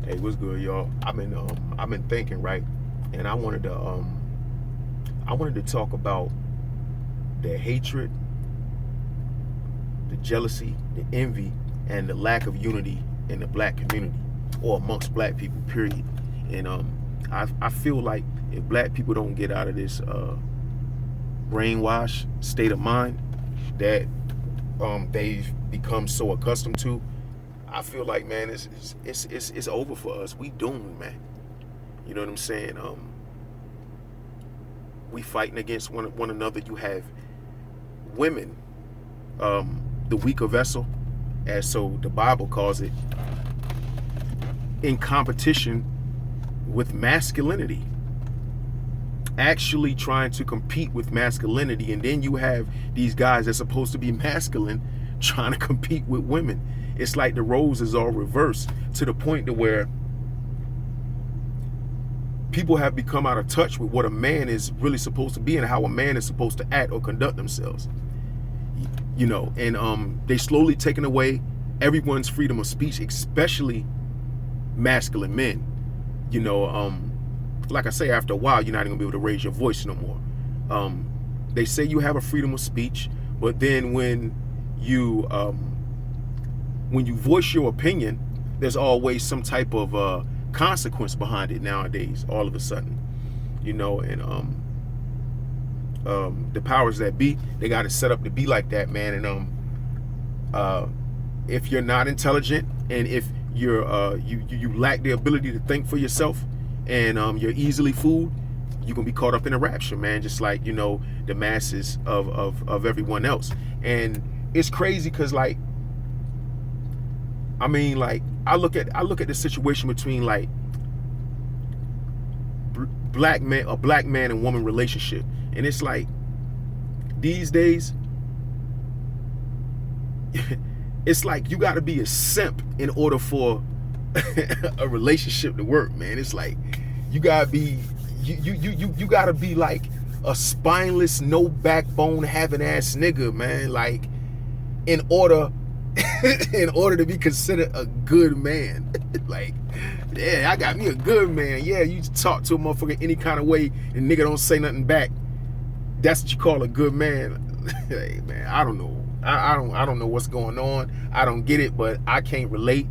Hey, what's good, y'all? I've been thinking, right, and I wanted to talk about the hatred, the jealousy, the envy, and the lack of unity in the black community or amongst black people, period. And I feel like if black people don't get out of this brainwash state of mind that they've become so accustomed to, I feel like, man, it's over for us. We doomed, man. You know what I'm saying? We fighting against one another. You have women, the weaker vessel, as so the Bible calls it, in competition with masculinity, actually trying to compete with masculinity. And then you have these guys that's supposed to be masculine trying to compete with women. It's like the roles is all reversed to the point to where people have become out of touch with what a man is really supposed to be and how a man is supposed to act or conduct themselves. You know, and they slowly taking away everyone's freedom of speech, especially masculine men. You know, like I say, after a while, you're not even gonna be able to raise your voice no more. They say you have a freedom of speech, but then when you voice your opinion, there's always some type of consequence behind it nowadays, all of a sudden. You know, and the powers that be, they got it set up to be like that, man. And if you're not intelligent, and if you're you lack the ability to think for yourself, and you're easily fooled, you're gonna be caught up in a rapture, man, just like, you know, the masses of everyone else. And it's crazy because, like, I mean, like, I look at the situation between, like, a black man and woman relationship, and it's like these days it's like you got to be a simp in order for a relationship to work, man. It's like you gotta be you gotta be like a spineless, no backbone having ass nigga, man, like, in order to be considered a good man. Like, yeah, I got me a good man. Yeah, you talk to a motherfucker any kind of way and nigga don't say nothing back, that's what you call a good man. Hey, man, I don't know. I don't know what's going on. I don't get it, but I can't relate.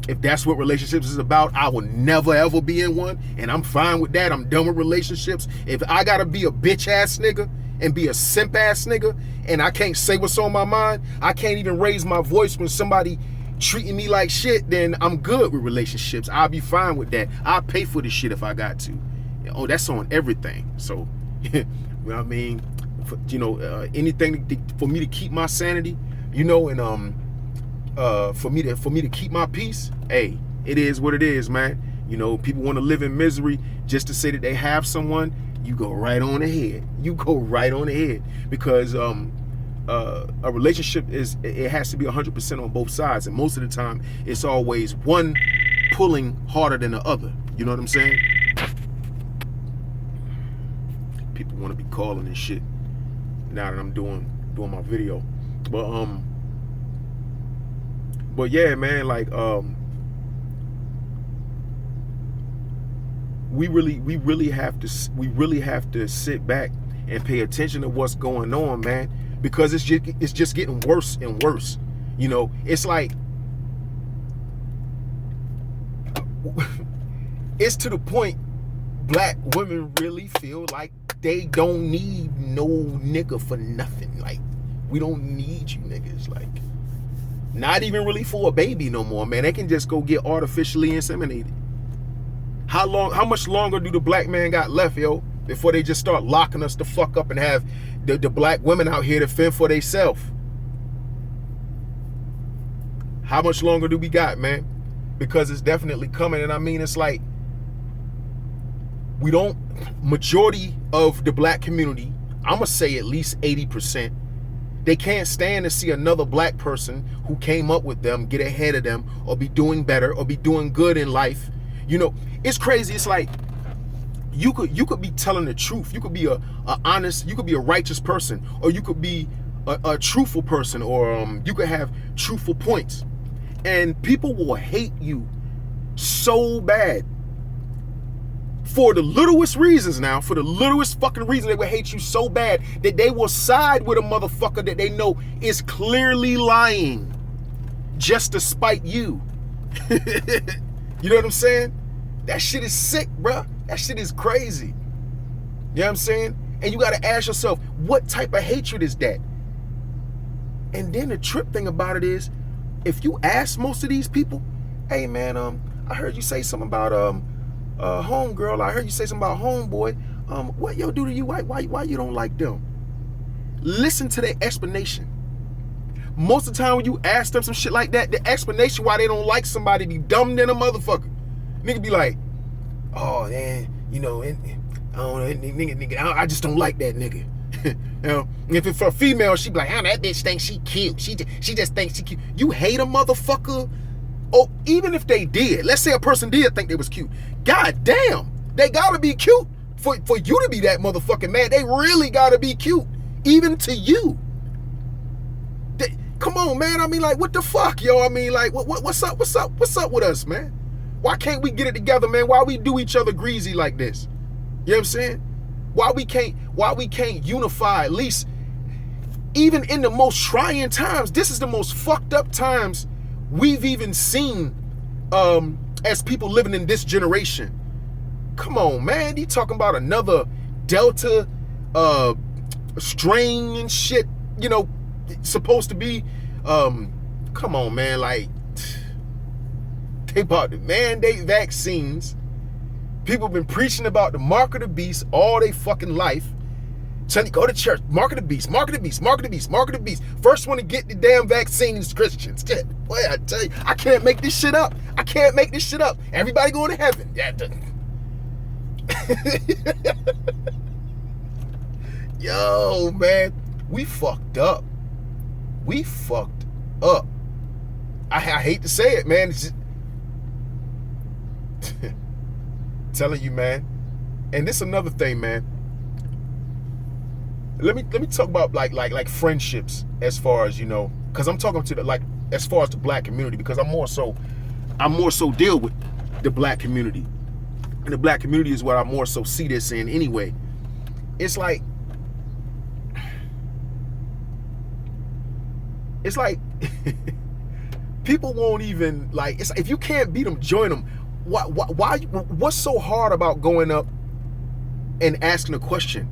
If that's what relationships is about, I will never ever be in one, and I'm fine with that. I'm done with relationships. If I gotta be a bitch ass nigga and be a simp ass nigga, and I can't say what's on my mind, I can't even raise my voice when somebody treating me like shit, then I'm good with relationships. I'll be fine with that. I'll pay for this shit if I got to. Oh, that's on everything. So, you know what I mean? You know, anything for me to keep my sanity, you know, and for me to keep my peace, hey, it is what it is, man. You know, people want to live in misery just to say that they have someone. You go right on ahead. You go right on ahead, because a relationship it has to be 100% on both sides, and most of the time it's always one pulling harder than the other. You know what I'm saying? People want to be calling and shit now that I'm doing my video, but yeah, man, like, we really have to sit back and pay attention to what's going on, man, because it's just getting worse and worse. You know, it's like it's to the point black women really feel like they don't need no nigga for nothing. Like, we don't need you niggas, like, not even really for a baby no more, man. They can just go get artificially inseminated. How much longer do the black man got left, yo, before they just start locking us the fuck up and have the black women out here to fend for themselves? How much longer do we got, man? Because it's definitely coming. And I mean, it's like, majority of the black community, I'm gonna say at least 80%, they can't stand to see another black person who came up with them get ahead of them or be doing better or be doing good in life. You know, it's crazy. It's like you could be telling the truth. You could be a honest, you could be a righteous person, or you could be a truthful person, or you could have truthful points, and people will hate you so bad. For the littlest reasons now, for the littlest fucking reason, they will hate you so bad that they will side with a motherfucker that they know is clearly lying just to spite you. You know what I'm saying? That shit is sick, bruh. That shit is crazy. You know what I'm saying? And you gotta ask yourself, what type of hatred is that? And then the trip thing about it is, if you ask most of these people, hey man, I heard you say something about homegirl, I heard you say something about homeboy. What yo do to you? Why you don't like them? Listen to their explanation. Most of the time when you ask them some shit like that, the explanation why they don't like somebody be dumb than a motherfucker. Nigga be like, oh man, you know, I don't know, nigga, I just don't like that nigga. You know, if it's for a female, she be like, that bitch thinks she cute. She just thinks she cute. You hate a motherfucker? Oh, even if they did, let's say a person did think they was cute. God damn, they gotta be cute for you to be that motherfucking mad. They really gotta be cute, even to you. Come on, man. I mean, like, what the fuck, yo? I mean, like, what's up with us, man? Why can't we get it together, man? Why we do each other greasy like this? You know what I'm saying? Why we can't unify, at least even in the most trying times? This is the most fucked up times we've even seen as people living in this generation. Come on, man. You talking about another Delta strain and shit, you know, supposed to be come on, man. Like, they about to mandate vaccines. People have been preaching about the mark of the beast all their fucking life. Telling you, go to church, mark of the beast, mark of the beast, mark of the beast, mark of the beast. First one to get the damn vaccines, Christians. Boy, I tell you, I can't make this shit up. I can't make this shit up. Everybody going to heaven. Yo, man, we fucked up. We fucked up. I hate to say it, man. It's just telling you, man. And this is another thing, man. Let me talk about like friendships, as far as, you know, because I'm talking to the, like, as far as the black community, because I'm more so deal with the black community, and the black community is what I more so see this in anyway. It's like people won't even, like, it's, if you can't beat them, join them. Why? What's so hard about going up and asking a question,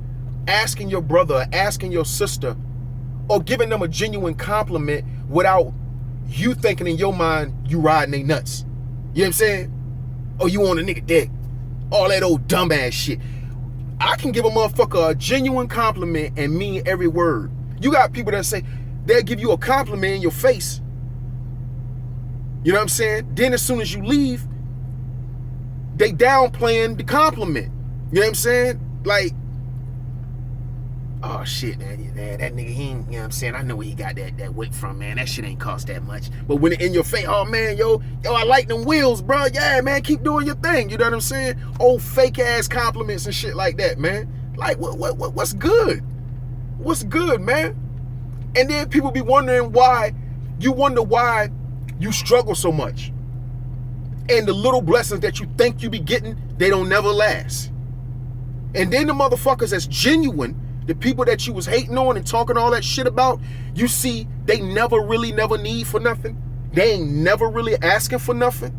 asking your brother, asking your sister, or giving them a genuine compliment without you thinking in your mind you riding they nuts? You know what I'm saying? Or you on a nigga dick, all that old dumbass shit. I can give a motherfucker a genuine compliment and mean every word. You got people that say they'll give you a compliment in your face. You know what I'm saying? Then as soon as you leave, they downplaying the compliment. You know what I'm saying? Like, oh shit, man, that nigga, he ain't, you know what I'm saying? I know where he got that weight from, man. That shit ain't cost that much. But when it in your face, oh man, yo, I like them wheels, bro. Yeah, man, keep doing your thing. You know what I'm saying? Old fake ass compliments and shit like that, man. Like, what's good? What's good, man? And then people be wondering why you struggle so much. And the little blessings that you think you be getting, they don't never last. And then the motherfuckers that's genuine, the people that you was hating on and talking all that shit about, you see they never need for nothing. They ain't never really asking for nothing.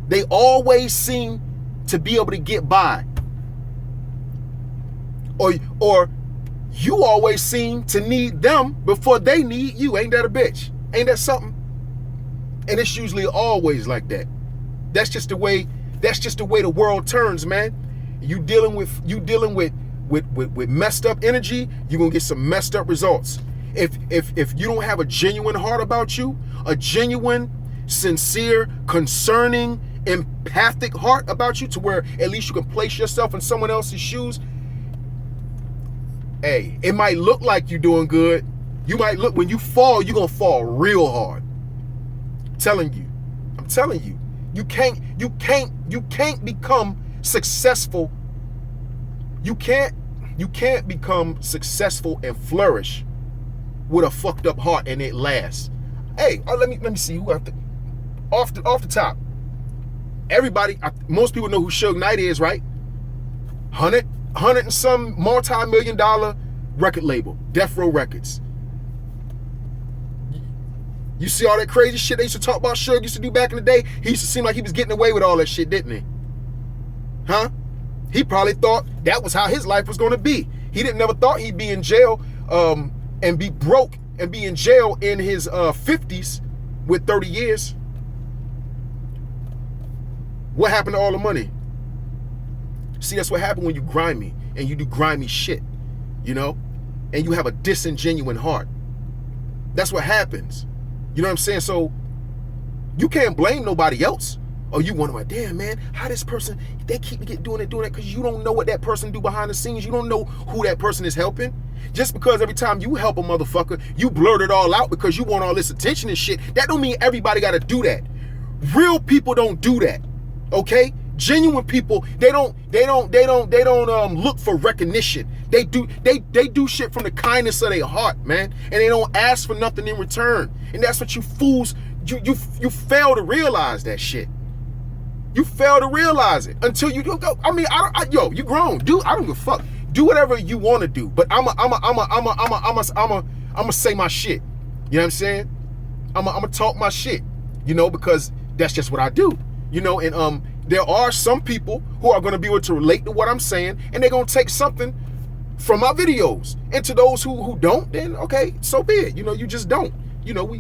They always seem to be able to get by. Or you always seem to need them before they need you. Ain't that a bitch? Ain't that something? And it's usually always like that. That's just the way the world turns, man. You dealing with messed up energy, you're gonna get some messed up results. If you don't have a genuine heart about you, a genuine, sincere, concerning, empathic heart about you, to where at least you can place yourself in someone else's shoes, hey, it might look like you're doing good. You might look, when you fall, you're gonna fall real hard. I'm telling you, you can't become successful. You can't become successful and flourish with a fucked up heart and it lasts. Hey, let me see who off the top. most people know who Suge Knight is, right? 100 and some multi-million-dollar record label, Death Row Records. You see all that crazy shit they used to talk about Suge used to do back in the day? He used to seem like he was getting away with all that shit, didn't he? Huh? He probably thought that was how his life was going to be. He never thought he'd be in jail and be broke and be in jail in his 50s with 30 years. What happened to all the money? See, that's what happened when you grimy and you do grimy shit, you know? And you have a disingenuine heart. That's what happens. You know what I'm saying? So you can't blame nobody else. Or you wonder, like, damn, man, how this person, they keep doing it, because you don't know what that person do behind the scenes. You don't know who that person is helping. Just because every time you help a motherfucker, you blurt it all out because you want all this attention and shit, that don't mean everybody got to do that. Real people don't do that, okay? Genuine people, they don't look for recognition. They do shit from the kindness of their heart, man, and they don't ask for nothing in return. And that's what you fools, you fail to realize that shit. You fail to realize it until you do. I mean, you grown, dude. I don't give a fuck. Do whatever you want to do, but I'ma say my shit. You know what I'm saying? I'ma talk my shit. You know, because that's just what I do. You know, and there are some people who are going to be able to relate to what I'm saying, and they're going to take something from my videos. And to those who don't, then okay, so be it. You know, you just don't. You know, we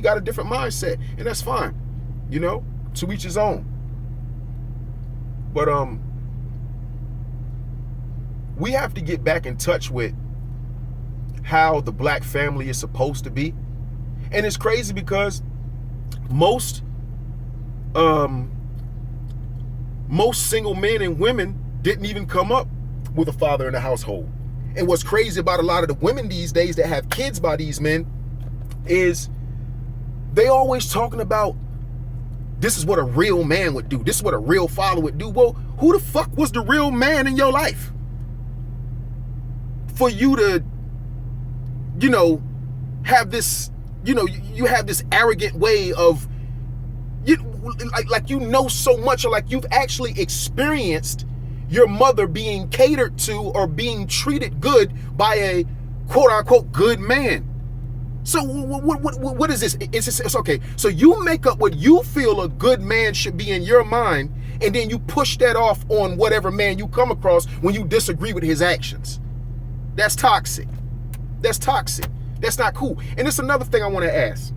got a different mindset, and that's fine. You know, to each his own. But we have to get back in touch with how the black family is supposed to be. And it's crazy because most single men and women didn't even come up with a father in the household. And what's crazy about a lot of the women these days that have kids by these men is they always talking about, this is what a real man would do. This is what a real father would do. Well, who the fuck was the real man in your life? For you to, you know, have this, you know, you have this arrogant way of, like you know so much, or like you've actually experienced your mother being catered to or being treated good by a quote unquote good man. So what is this? It's okay. So you make up what you feel a good man should be in your mind, and then you push that off on whatever man you come across when you disagree with his actions. That's toxic. That's toxic. That's not cool. And it's another thing I want to ask.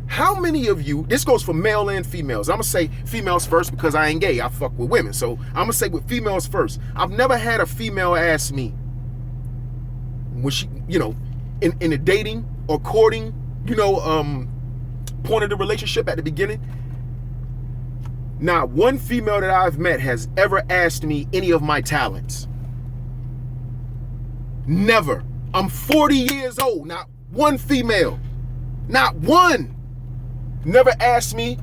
How many of you, this goes for male and females. I'm going to say females first because I ain't gay. I fuck with women. So I'm going to say with females first. I've never had a female ask me when she, you know, in a dating or courting, you know, point of the relationship at the beginning. Not one female that I've met has ever asked me any of my talents. Never. I'm 40 years old. Not one female. Not one. Never asked me.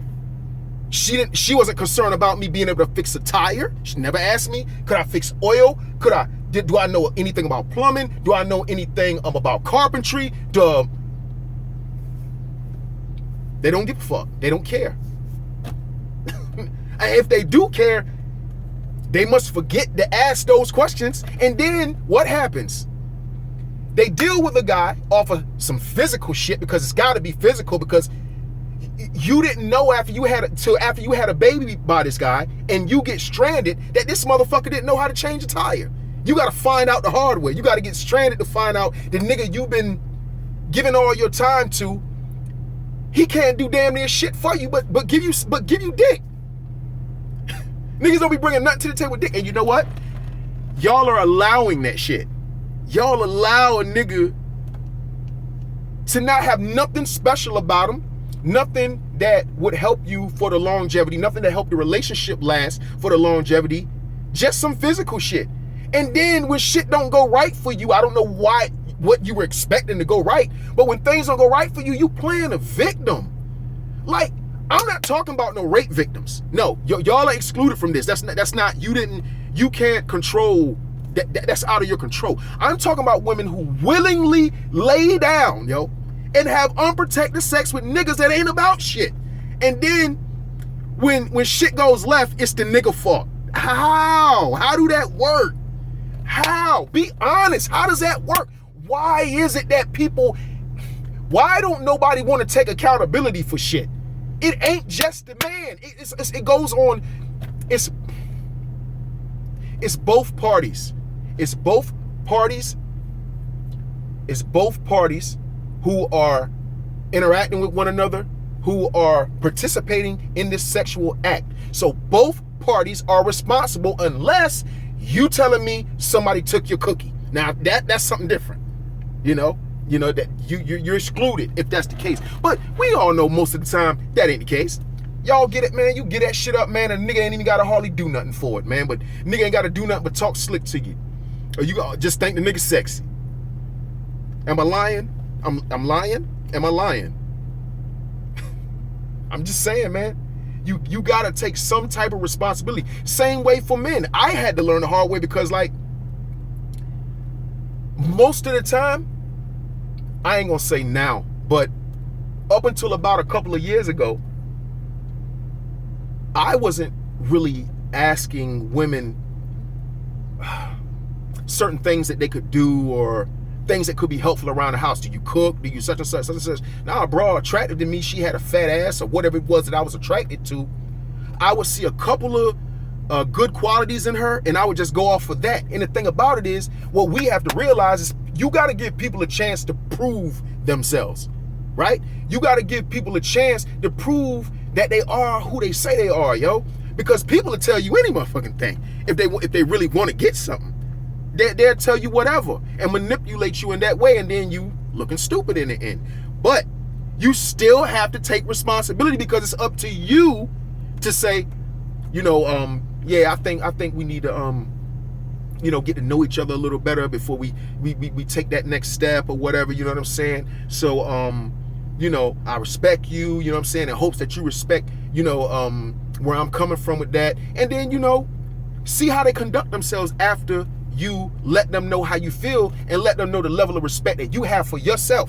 She wasn't concerned about me being able to fix a tire. She never asked me, could I fix oil? Do I know anything about plumbing? Do I know anything about carpentry? They don't give a fuck. They don't care. And if they do care, they must forget to ask those questions. And then what happens? They deal with a guy off of some physical shit, because it's got to be physical, because you didn't know after you had a baby by this guy and you get stranded that this motherfucker didn't know how to change a tire. You got to find out the hard way. You got to get stranded to find out the nigga you've been giving all your time to, he can't do damn near shit for you, but give you dick. Niggas don't be bringing nothing to the table with dick. And you know what? Y'all are allowing that shit. Y'all allow a nigga to not have nothing special about him, nothing that would help you for the longevity, nothing that help the relationship last for the longevity, just some physical shit. And then when shit don't go right for you, I don't know what you were expecting to go right, but when things don't go right for you, you playing a victim. Like, I'm not talking about no rape victims. No, y'all are excluded from this. That's not, you can't control, that's out of your control. I'm talking about women who willingly lay down, and have unprotected sex with niggas that ain't about shit. And then when shit goes left, it's the nigga fault. How do that work? How? Be honest. How does that work? Why is it that why don't nobody want to take accountability for shit? It ain't just the man. It goes on. It's both parties. It's both parties. It's both parties who are interacting with one another, who are participating in this sexual act. So both parties are responsible unless you telling me somebody took your cookie. Now that's something different. You know that you're excluded if that's the case. But we all know most of the time that ain't the case. Y'all get it, man. You get that shit up, man. A nigga ain't even gotta hardly do nothing for it, man. But nigga ain't gotta do nothing but talk slick to you. Or you just think the nigga sexy. Am I lying? I'm lying? Am I lying? I'm just saying, man. You gotta take some type of responsibility. Same way for men. I had to learn the hard way because, like, most of the time, I ain't gonna say now, but up until about a couple of years ago, I wasn't really asking women certain things that they could do or things that could be helpful around the house. Do you cook? Do you such and such, such and such? Now, bro, attractive to me, she had a fat ass or whatever it was that I was attracted to. I would see a couple of good qualities in her, and I would just go off of that. And the thing about it is, what we have to realize is you got to give people a chance to prove themselves, right? You got to give people a chance to prove that they are who they say they are, yo. Because people will tell you any motherfucking thing if they really want to get something. They'll tell you whatever and manipulate you in that way, and then you looking stupid in the end. But you still have to take responsibility because it's up to you to say, yeah, I think we need to get to know each other a little better before we take that next step or whatever, you know what I'm saying? So I respect you, you know what I'm saying, in hopes that you respect, where I'm coming from with that. And then, see how they conduct themselves after you let them know how you feel and let them know the level of respect that you have for yourself.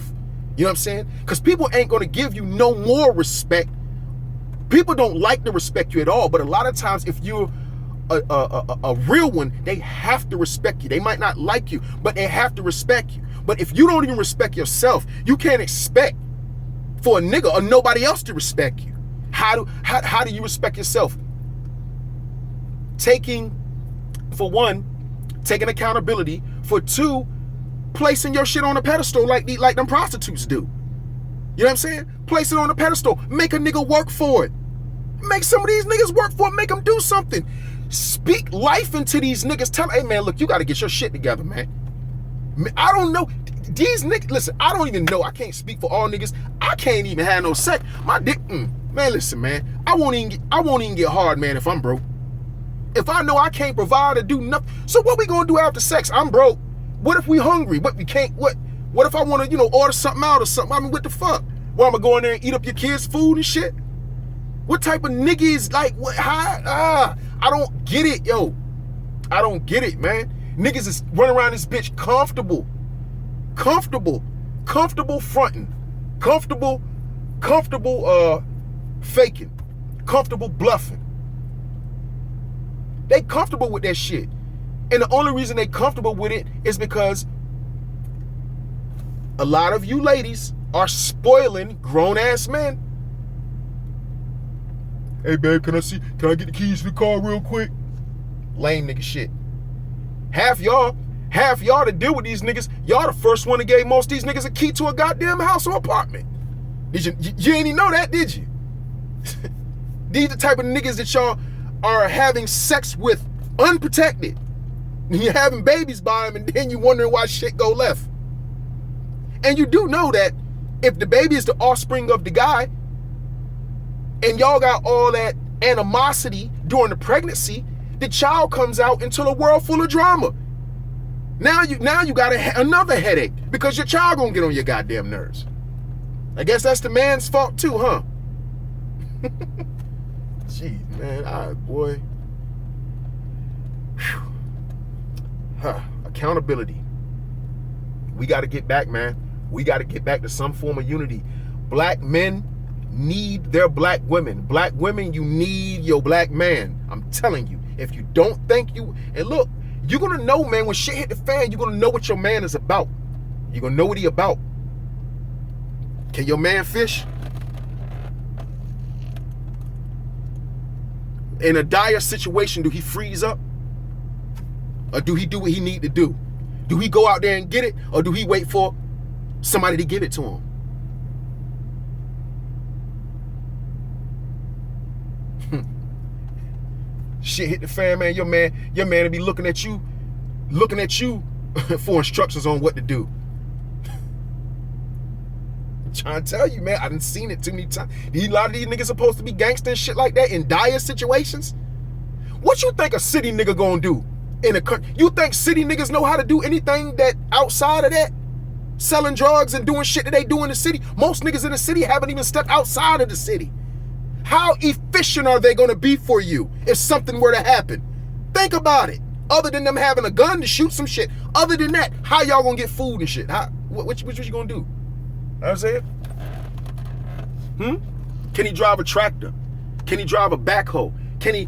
You know what I'm saying? Because people ain't going to give you no more respect. People don't like to respect you at all, but a lot of times if you're a real one, they have to respect you. They might not like you, but they have to respect you. But if you don't even respect yourself, you can't expect for a nigga or nobody else to respect you. How do you respect yourself? For one, taking accountability. For two, placing your shit on a pedestal like them prostitutes do. You know what I'm saying? Place it on a pedestal. Make a nigga work for it. Make some of these niggas work for it. Make them do something. Speak life into these niggas. Tell them, hey man, look, you got to get your shit together, man. I don't know. These niggas, listen, I don't even know. I can't speak for all niggas. I can't even have no sex. My dick, man, listen, man. I won't even get hard, man, if I'm broke. If I know I can't provide or do nothing. So what we gonna do after sex? I'm broke. What if we hungry? What if I want to, order something out or something? I mean, what the fuck? Well, I'm gonna go in there and eat up your kids' food and shit? What type of nigga is like, what? I don't get it, yo. I don't get it, man. Niggas is running around this bitch comfortable fronting, comfortable faking, comfortable bluffing. They comfortable with that shit. And the only reason they comfortable with it is because a lot of you ladies are spoiling grown-ass men. Hey, babe, can I get the keys to the car real quick? Lame nigga shit. Half y'all to deal with these niggas, y'all the first one that gave most of these niggas a key to a goddamn house or apartment. You ain't even know that, did you? These the type of niggas that y'all are having sex with unprotected. You're having babies by them, and then you wondering why shit go left. And you do know that if the baby is the offspring of the guy, and y'all got all that animosity during the pregnancy, the child comes out into a world full of drama. Now you got another headache because your child gonna get on your goddamn nerves. I guess that's the man's fault too, huh? Gee, man, all right, boy. Accountability. We got to get back, man. We got to get back to some form of unity. Black men need their black women. Black women, you need your black man. I'm telling you. If you don't think you, and look, you're gonna know, man, when shit hit the fan, you're gonna know what your man is about. You're gonna know what he about. Can your man fish? In a dire situation, do he freeze up? Or do he do what he need to do? Do he go out there and get it? Or do he wait for somebody to give it to him? Shit hit the fan, man. Your man will be looking at you for instructions on what to do. I'm trying to tell you, man, I done seen it too many times. A lot of these niggas supposed to be gangster and shit like that in dire situations. What you think a city nigga gonna do in a country? You think city niggas know how to do anything that outside of that? Selling drugs and doing shit that they do in the city? Most niggas in the city haven't even stepped outside of the city. How efficient are they going to be for you if something were to happen? Think about it. Other than them having a gun to shoot some shit. Other than that, how y'all going to get food and shit? What you going to do? You know what I'm saying? Can he drive a tractor? Can he drive a backhoe? Can he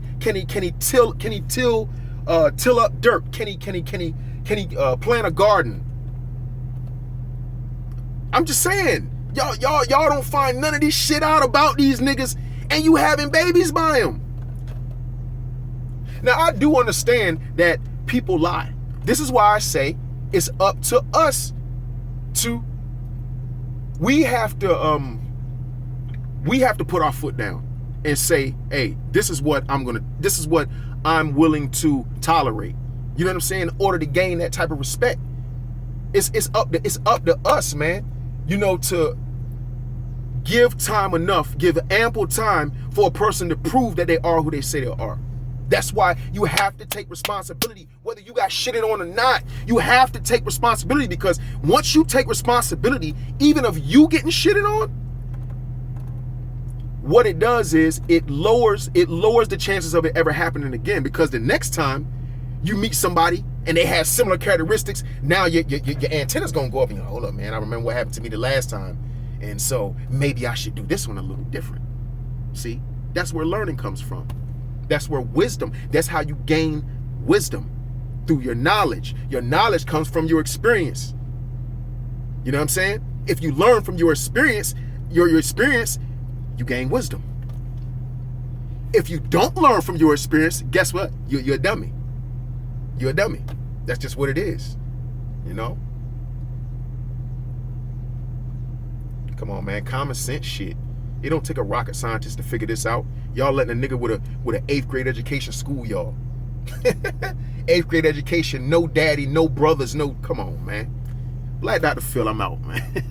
till up dirt? Can he plant a garden? I'm just saying, y'all don't find none of this shit out about these niggas, and you having babies by them. Now, I do understand that people lie. This is why I say it's up to us to, we have to put our foot down and say, hey, this is what I'm willing to tolerate. You know what I'm saying? In order to gain that type of respect. It's up to us, man. You know, to give time enough, give ample time for a person to prove that they are who they say they are. That's why you have to take responsibility, whether you got shitted on or not. You have to take responsibility, because once you take responsibility, even if you getting shitted on, what it does is it lowers the chances of it ever happening again. Because the next time you meet somebody and they have similar characteristics, now your antenna's gonna go up and you're like, hold up, man, I remember what happened to me the last time, and so maybe I should do this one a little different. See, that's where learning comes from. That's where wisdom, that's how you gain wisdom, through your knowledge. Your knowledge comes from your experience. You know what I'm saying? If you learn from your experience, you gain wisdom. If you don't learn from your experience, guess what? You're a dummy. You're a dummy. That's just what it is, you know? Come on, man. Common sense shit. It don't take a rocket scientist to figure this out. Y'all letting a nigga with an 8th grade education school y'all. 8th grade education, no daddy, no brothers, no... Come on, man. Black Dr. Phil, I'm out, man.